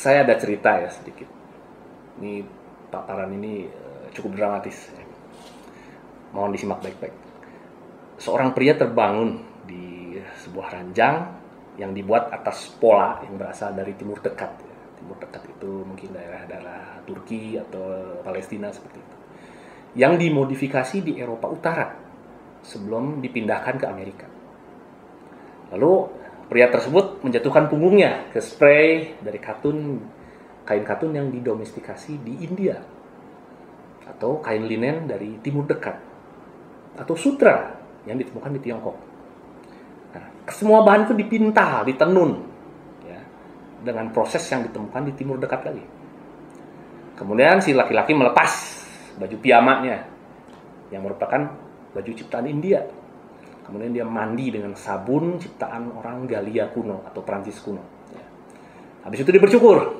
Saya ada cerita ya sedikit. Ini paparan ini cukup dramatis. Mohon disimak baik-baik. Seorang pria terbangun di sebuah ranjang yang dibuat atas pola yang berasal dari Timur Dekat. Timur Dekat itu mungkin daerah-daerah Turki atau Palestina seperti itu. Yang dimodifikasi di Eropa Utara sebelum dipindahkan ke Amerika. Lalu pria tersebut menjatuhkan punggungnya ke spray dari kain katun yang didomestikasi di India, atau kain linen dari Timur Dekat, atau sutra yang ditemukan di Tiongkok. Nah, semua bahan itu dipintal, ditenun, ya, dengan proses yang ditemukan di Timur Dekat lagi. Kemudian si laki-laki melepas baju piyamanya yang merupakan baju ciptaan India. Kemudian dia mandi dengan sabun ciptaan orang Galia kuno atau Prancis kuno. Ya. Habis itu dia bercukur.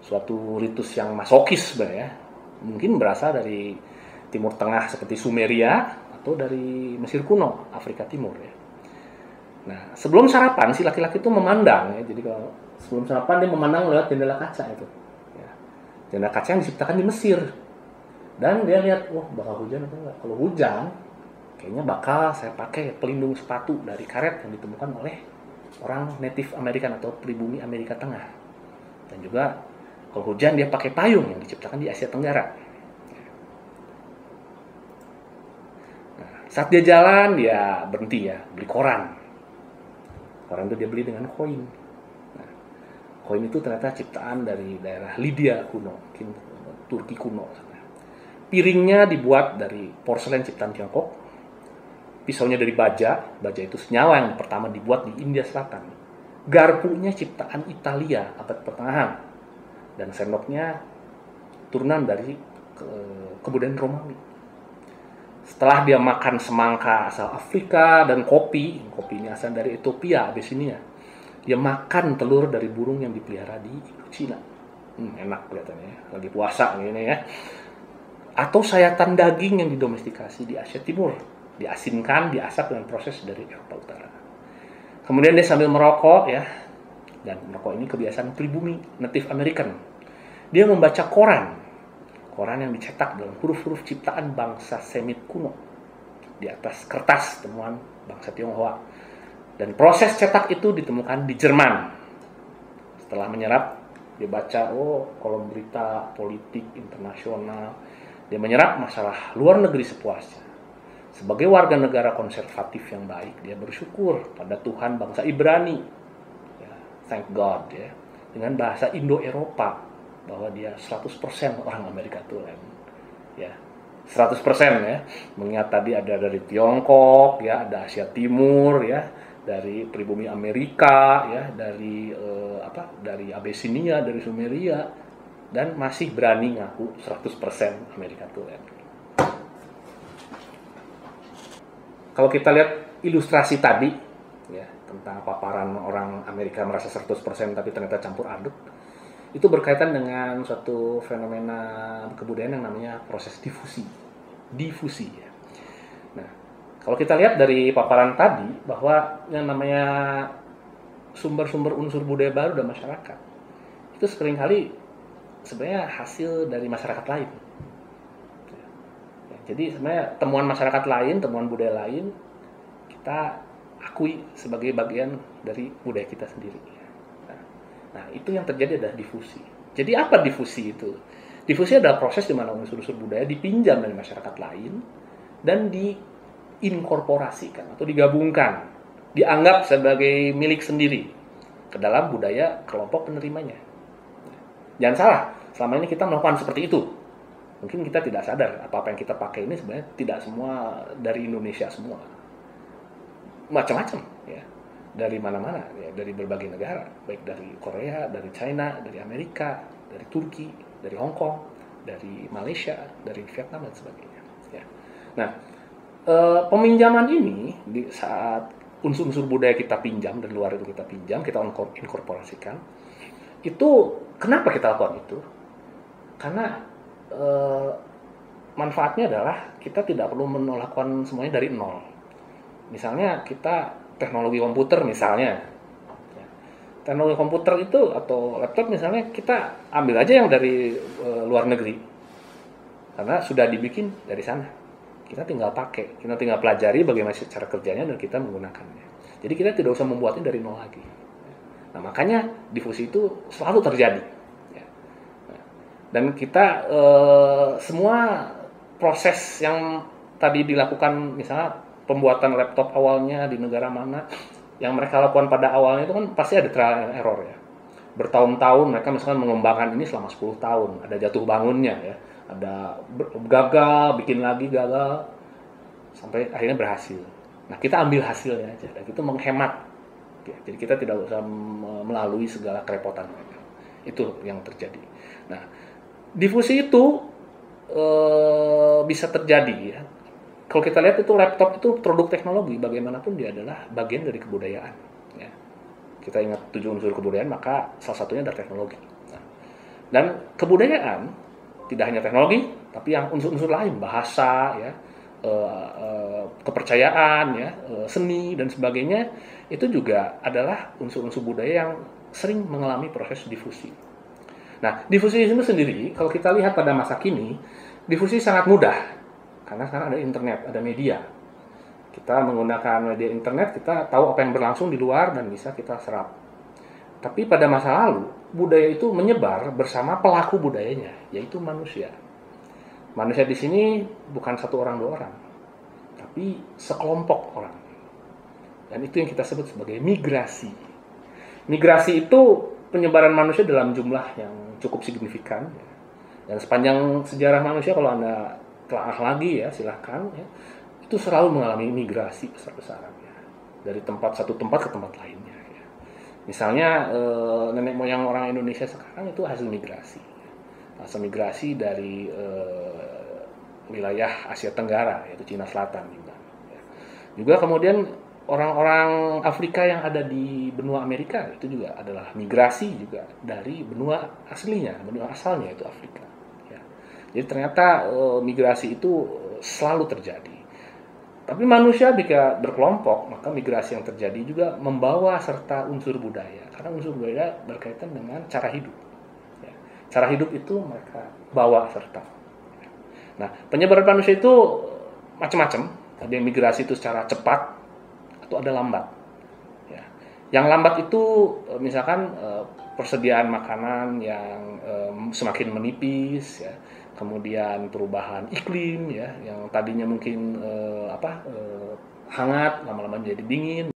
Suatu ritus yang masokis sebenarnya. Mungkin berasal dari Timur Tengah seperti Sumeria atau dari Mesir kuno, Afrika Timur ya. Nah, sebelum sarapan si laki-laki itu memandang ya. Jadi kalau sebelum sarapan dia memandang lewat jendela kaca itu. Ya. Jendela kaca yang diciptakan di Mesir. Dan dia lihat, wah bakal hujan atau enggak? Kalau hujan, kayaknya bakal saya pakai pelindung sepatu dari karet yang ditemukan oleh orang Native American atau pribumi Amerika Tengah. Dan juga kalau hujan dia pakai payung yang diciptakan di Asia Tenggara. Saat dia jalan, dia berhenti ya, beli koran. Koran itu dia beli dengan koin. Nah, koin itu ternyata ciptaan dari daerah Lydia kuno, mungkin Turki kuno. Piringnya dibuat dari porselen ciptaan Tiongkok. Pisaunya dari baja itu senyawa yang pertama dibuat di India Selatan. Garpunya ciptaan Italia abad pertengahan. Dan sendoknya turunan dari kebudayaan Romawi. Setelah dia makan semangka asal Afrika dan kopi ini asal dari Ethiopia, Abyssinia. Dia makan telur dari burung yang dipelihara di Cina. Enak kelihatannya, lagi puasa ini ya. Atau sayatan daging yang didomestikasi di Asia Timur, diasinkan, diasap dengan proses dari Eropa Utara. Kemudian dia sambil merokok ya, dan merokok ini kebiasaan pribumi Native American. Dia membaca koran yang dicetak dalam huruf-huruf ciptaan bangsa Semit kuno di atas kertas temuan bangsa Tionghoa. Dan proses cetak itu ditemukan di Jerman. Setelah menyerap, dia baca kolom berita politik internasional. Dia menyerap masalah luar negeri sepuasnya. Sebagai warga negara konservatif yang baik, dia bersyukur pada Tuhan bangsa Ibrani. Ya, thank God ya. Dengan bahasa Indo-Eropa, bahwa dia 100% orang Amerika Tulen. Ya. 100% ya. Mengingat tadi ada dari Tiongkok ya, ada Asia Timur ya, dari pribumi Amerika ya, dari dari Abyssinia, dari Sumeria, dan masih berani ngaku 100% Amerika Tulen. Kalau kita lihat ilustrasi tadi ya, tentang paparan orang Amerika merasa 100% tapi ternyata campur aduk, itu berkaitan dengan suatu fenomena kebudayaan yang namanya proses difusi ya. Nah, kalau kita lihat dari paparan tadi bahwa yang namanya sumber-sumber unsur budaya baru dan masyarakat itu seringkali sebenarnya hasil dari masyarakat lain. Ya, jadi sebenarnya temuan masyarakat lain, temuan budaya lain kita akui sebagai bagian dari budaya kita sendiri. Nah, itu yang terjadi adalah difusi. Jadi apa difusi itu? Difusi adalah proses di mana unsur-unsur budaya dipinjam dari masyarakat lain dan diinkorporasikan atau digabungkan, dianggap sebagai milik sendiri ke dalam budaya kelompok penerimanya. Jangan salah, selama ini kita melakukan seperti itu. Mungkin kita tidak sadar apa-apa yang kita pakai ini sebenarnya tidak semua dari Indonesia semua. Macam-macam ya. Dari mana-mana ya, dari berbagai negara, baik dari Korea, dari China, dari Amerika, dari Turki, dari Hong Kong, dari Malaysia, dari Vietnam dan sebagainya ya. Nah, peminjaman ini di saat unsur-unsur budaya kita pinjam dan luar itu kita pinjam, kita inkorporasikan. Itu kenapa kita lakukan itu? Karena manfaatnya adalah kita tidak perlu melakukan semuanya dari nol. Misalnya kita teknologi komputer misalnya. teknologi komputer itu atau laptop misalnya kita ambil aja yang dari luar negeri, karena sudah dibikin dari sana. Kita tinggal pakai, kita tinggal pelajari bagaimana cara kerjanya dan kita menggunakannya. Jadi kita tidak usah membuatnya dari nol lagi. Nah, makanya difusi itu selalu terjadi. Dan kita semua proses yang tadi dilakukan, misalnya pembuatan laptop awalnya di negara mana, yang mereka lakukan pada awalnya itu kan pasti ada trial and error ya. Bertahun-tahun mereka misalkan mengembangkan ini selama 10 tahun, ada jatuh bangunnya ya, ada gagal, bikin lagi gagal, sampai akhirnya berhasil. Nah, kita ambil hasilnya aja, dan itu menghemat. Ya, jadi kita tidak usah melalui segala kerepotan mereka. Itu yang terjadi. Nah, difusi itu bisa terjadi ya. Kalau kita lihat itu laptop itu produk teknologi, bagaimanapun dia adalah bagian dari kebudayaan. Ya. Kita ingat 7 unsur kebudayaan, maka salah satunya adalah teknologi. Nah, dan kebudayaan tidak hanya teknologi, tapi yang unsur-unsur lain, bahasa, ya, kepercayaan, ya, seni dan sebagainya, itu juga adalah unsur-unsur budaya yang sering mengalami proses difusi. Nah, difusi itu sendiri, kalau kita lihat pada masa kini, difusi sangat mudah. Karena sekarang ada internet, ada media. Kita menggunakan media internet, kita tahu apa yang berlangsung di luar dan bisa kita serap. Tapi pada masa lalu, budaya itu menyebar bersama pelaku budayanya, yaitu manusia. Manusia di sini bukan satu orang, dua orang, tapi sekelompok orang. Dan itu yang kita sebut sebagai migrasi. Migrasi itu penyebaran manusia dalam jumlah yang cukup signifikan. Dan sepanjang sejarah manusia, kalau Anda telah lagi ya, silahkan ya, itu selalu mengalami migrasi besar-besaran ya, dari satu tempat ke tempat lainnya ya. Misalnya nenek moyang orang Indonesia sekarang itu hasil migrasi ya. Hasil migrasi dari wilayah Asia Tenggara, yaitu Cina Selatan juga ya. Juga kemudian orang-orang Afrika yang ada di benua Amerika itu juga adalah migrasi juga dari benua aslinya, benua asalnya itu Afrika. Jadi ternyata migrasi itu selalu terjadi. Tapi manusia jika berkelompok, maka migrasi yang terjadi juga membawa serta unsur budaya. Karena unsur budaya berkaitan dengan cara hidup. Ya. Cara hidup itu mereka bawa serta. Nah, penyebaran manusia itu macam-macam. Ada yang migrasi itu secara cepat, atau ada lambat. Ya. Yang lambat itu misalkan persediaan makanan yang semakin menipis, ya. Kemudian perubahan iklim ya, yang tadinya mungkin hangat lama-lama jadi dingin.